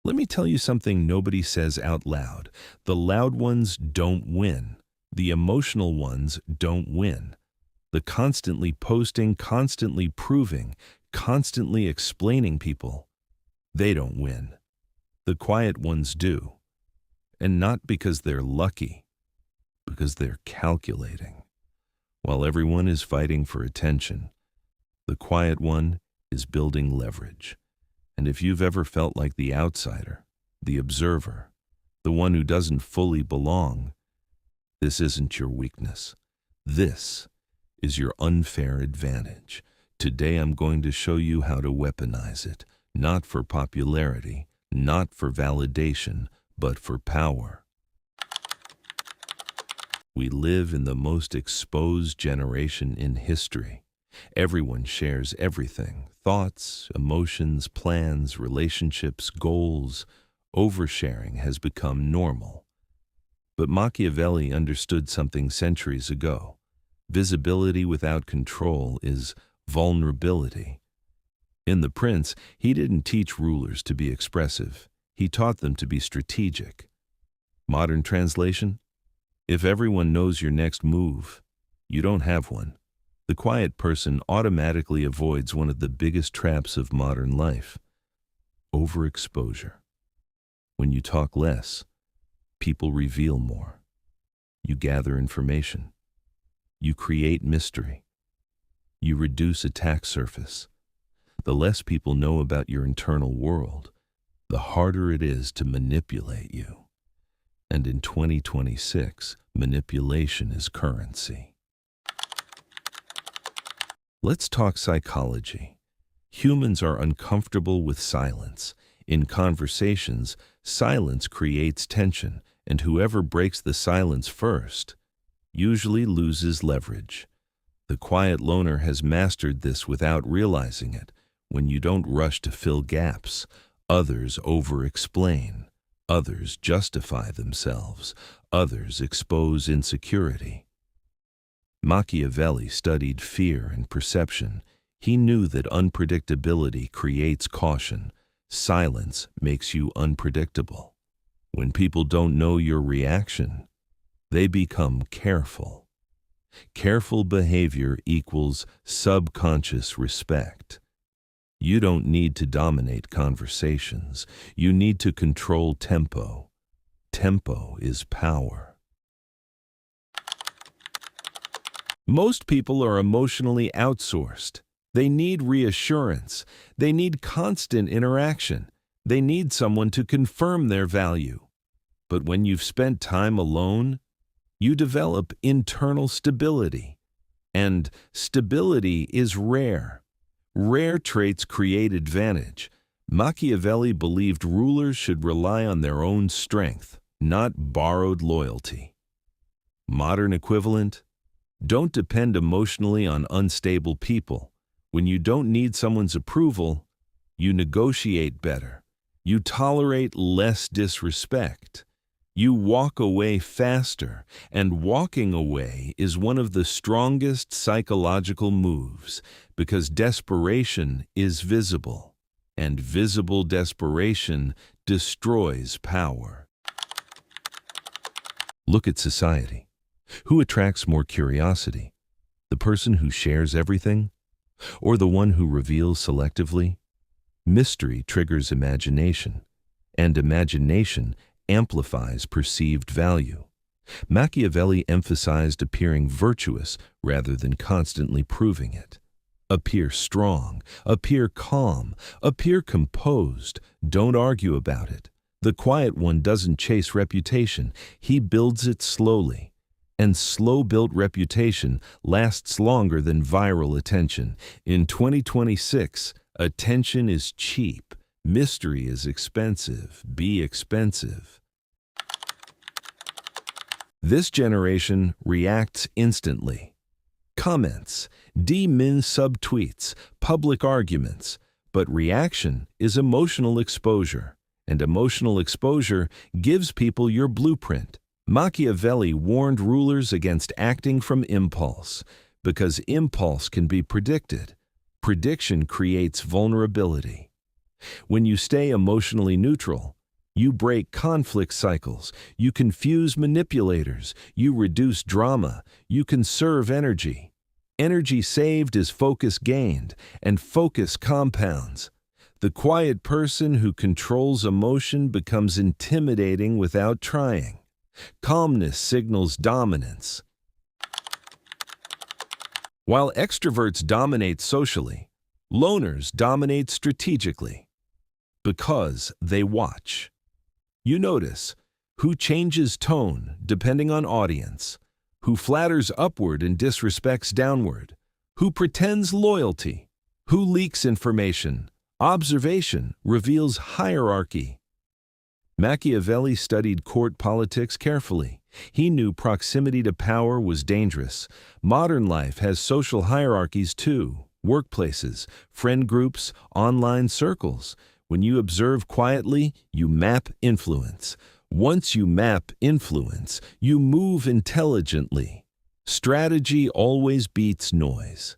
Let me tell you something nobody says out loud. The loud ones don't win. The emotional ones don't win. The constantly posting, constantly proving, constantly explaining people, they don't win. The quiet ones do. And not because they're lucky, because they're calculating. While everyone is fighting for attention, the quiet one is building leverage. And if you've ever felt like the outsider, the observer, the one who doesn't fully belong, this isn't your weakness. This is your unfair advantage. Today I'm going to show you how to weaponize it, not for popularity, not for validation, but for power. We live in the most exposed generation in history. Everyone shares everything: thoughts, emotions, plans, relationships, goals. Oversharing has become normal. But Machiavelli understood something centuries ago. Visibility without control is vulnerability. In The Prince, he didn't teach rulers to be expressive. He taught them to be strategic. Modern translation: if everyone knows your next move, you don't have one. The quiet person automatically avoids one of the biggest traps of modern life: overexposure. When you talk less, people reveal more. You gather information. You create mystery. You reduce attack surface. The less people know about your internal world, the harder it is to manipulate you. And in 2026, manipulation is currency. Let's talk psychology. Humans are uncomfortable with silence. In conversations, silence creates tension, and whoever breaks the silence first usually loses leverage. The quiet loner has mastered this without realizing it. When you don't rush to fill gaps, others over-explain, others justify themselves, others expose insecurity. Machiavelli studied fear and perception. He knew that unpredictability creates caution. Silence makes you unpredictable. When people don't know your reaction, they become careful. Careful behavior equals subconscious respect. You don't need to dominate conversations. You need to control tempo. Tempo is power. Most people are emotionally outsourced. They need reassurance. They need constant interaction. They need someone to confirm their value. But when you've spent time alone, you develop internal stability. And stability is rare. Rare traits create advantage. Machiavelli believed rulers should rely on their own strength, not borrowed loyalty. Modern equivalent: don't depend emotionally on unstable people. When you don't need someone's approval, you negotiate better. You tolerate less disrespect. You walk away faster, and walking away is one of the strongest psychological moves because desperation is visible, and visible desperation destroys power. Look at society. Who attracts more curiosity? The person who shares everything, or the one who reveals selectively? Mystery triggers imagination, and imagination amplifies perceived value. Machiavelli emphasized appearing virtuous rather than constantly proving it. Appear strong, appear calm, appear composed. Don't argue about it. The quiet one doesn't chase reputation. He builds it slowly. And slow-built reputation lasts longer than viral attention. In 2026, attention is cheap. Mystery is expensive. Be expensive. This generation reacts instantly. Comments, D-min subtweets, public arguments. But reaction is emotional exposure, and emotional exposure gives people your blueprint. Machiavelli warned rulers against acting from impulse, because impulse can be predicted. Prediction creates vulnerability. When you stay emotionally neutral, You break conflict cycles. You confuse manipulators. You reduce drama. You conserve energy. Energy saved is focus gained, and focus compounds. The quiet person who controls emotion becomes intimidating without trying. Calmness signals dominance. While extroverts dominate socially, loners dominate strategically. Because they watch. You notice who changes tone depending on audience, who flatters upward and disrespects downward, who pretends loyalty, who leaks information. Observation reveals hierarchy. Machiavelli studied court politics carefully. He knew proximity to power was dangerous. Modern life has social hierarchies too. Workplaces, friend groups, online circles. When you observe quietly, you map influence. Once you map influence, you move intelligently. Strategy always beats noise.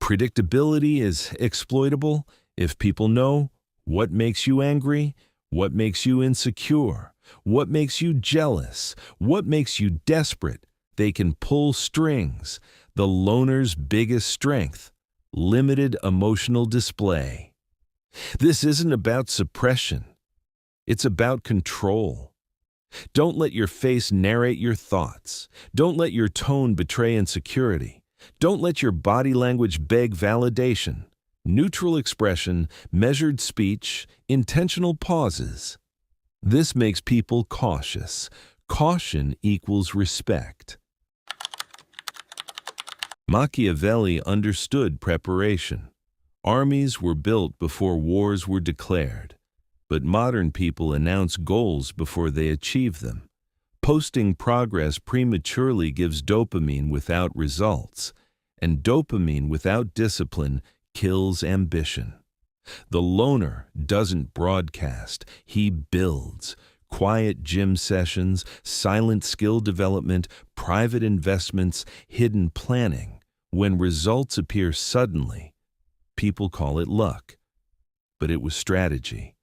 Predictability is exploitable if people know what makes you angry, what makes you insecure, what makes you jealous, what makes you desperate. They can pull strings. The loner's biggest strength, limited emotional display. This isn't about suppression. It's about control. Don't let your face narrate your thoughts. Don't let your tone betray insecurity. Don't let your body language beg validation. Neutral expression, measured speech, intentional pauses. This makes people cautious. Caution equals respect. Machiavelli understood preparation. Armies were built before wars were declared. But modern people announce goals before they achieve them. Posting progress prematurely gives dopamine without results, and dopamine without discipline kills ambition. The loner doesn't broadcast, he builds. Quiet gym sessions, silent skill development, private investments, hidden planning. When results appear suddenly, people call it luck. But it was strategy.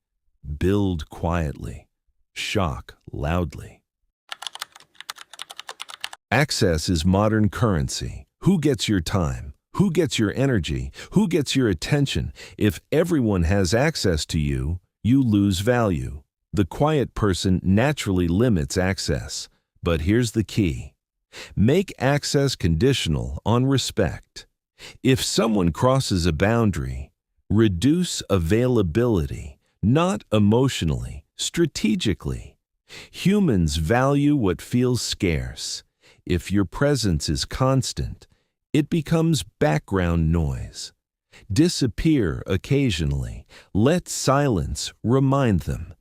Build quietly, shock loudly. Access is modern currency. Who gets your time? Who gets your energy? Who gets your attention? If everyone has access to you, you lose value. The quiet person naturally limits access. But here's the key. Make access conditional on respect. If someone crosses a boundary, reduce availability, not emotionally, strategically. Humans value what feels scarce. If your presence is constant, it becomes background noise. Disappear occasionally. Let silence remind them.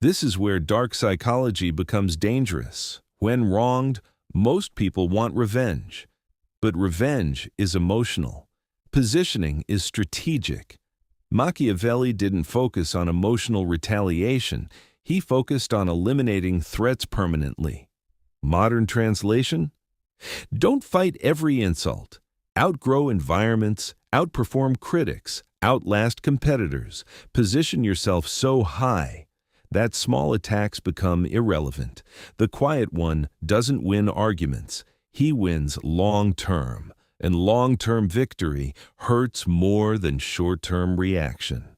This is where dark psychology becomes dangerous. When wronged, most people want revenge. But revenge is emotional. Positioning is strategic. Machiavelli didn't focus on emotional retaliation. He focused on eliminating threats permanently. Modern translation? Don't fight every insult. Outgrow environments, outperform critics, outlast competitors. Position yourself so high that small attacks become irrelevant. The quiet one doesn't win arguments. He wins long-term, and long-term victory hurts more than short-term reaction.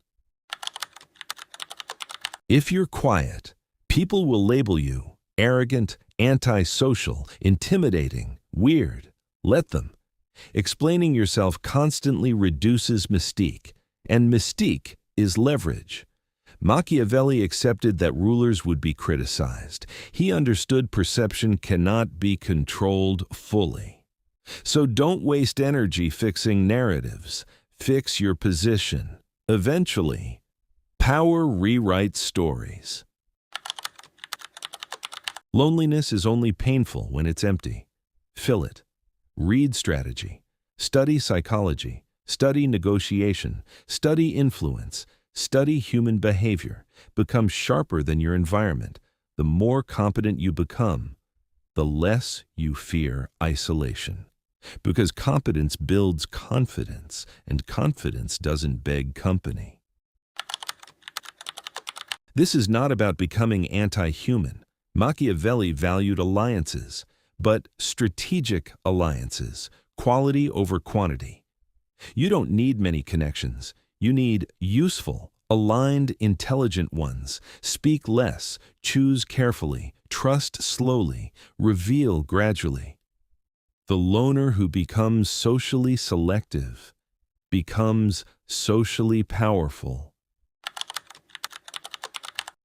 If you're quiet, people will label you arrogant, antisocial, intimidating, weird. Let them. Explaining yourself constantly reduces mystique, and mystique is leverage. Machiavelli accepted that rulers would be criticized. He understood perception cannot be controlled fully. So don't waste energy fixing narratives. Fix your position. Eventually, power rewrites stories. Loneliness is only painful when it's empty. Fill it. Read strategy. Study psychology. Study negotiation. Study influence. Study human behavior. Become sharper than your environment. The more competent you become, the less you fear isolation. Because competence builds confidence, and confidence doesn't beg company. This is not about becoming anti-human. Machiavelli valued alliances, but strategic alliances, quality over quantity. You don't need many connections. You need useful, aligned, intelligent ones. Speak less, choose carefully, trust slowly, reveal gradually. The loner who becomes socially selective becomes socially powerful.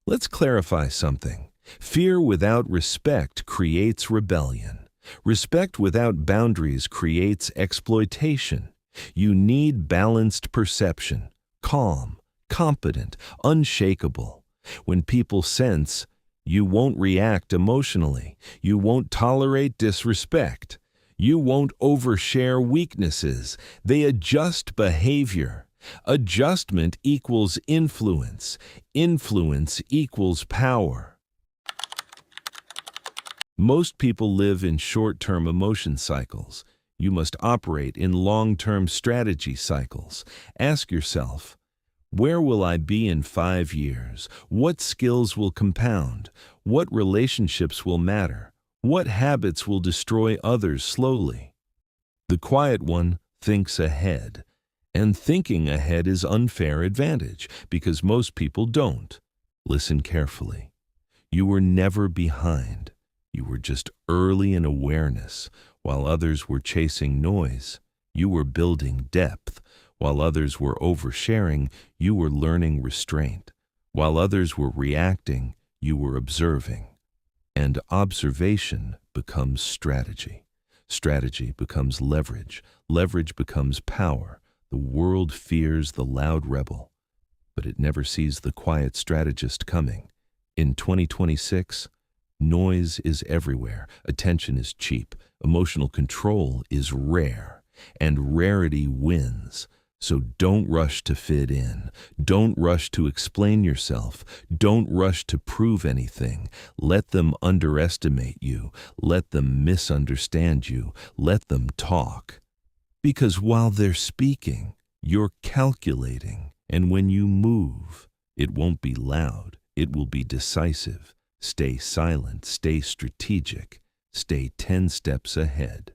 Let's clarify something. Fear without respect creates rebellion. Respect without boundaries creates exploitation. You need balanced perception, calm, competent, unshakable. When people sense, you won't react emotionally. You won't tolerate disrespect. You won't overshare weaknesses. They adjust behavior. Adjustment equals influence. Influence equals power. Most people live in short-term emotion cycles. You must operate in long-term strategy cycles. Ask yourself, where will I be in 5 years? What skills will compound? What relationships will matter? What habits will destroy others slowly? The quiet one thinks ahead. And thinking ahead is unfair advantage because most people don't. Listen carefully. You were never behind. You were just early in awareness. While others were chasing noise, you were building depth. While others were oversharing, you were learning restraint. While others were reacting, you were observing. And observation becomes strategy. Strategy becomes leverage. Leverage becomes power. The world fears the loud rebel, but it never sees the quiet strategist coming. In 2026, noise is everywhere, attention is cheap, emotional control is rare, and rarity wins. So don't rush to fit in. Don't rush to explain yourself. Don't rush to prove anything. Let them underestimate you. Let them misunderstand you. Let them talk. Because while they're speaking, you're calculating. And when you move, it won't be loud. It will be decisive. Stay silent. Stay strategic. Stay 10 steps ahead.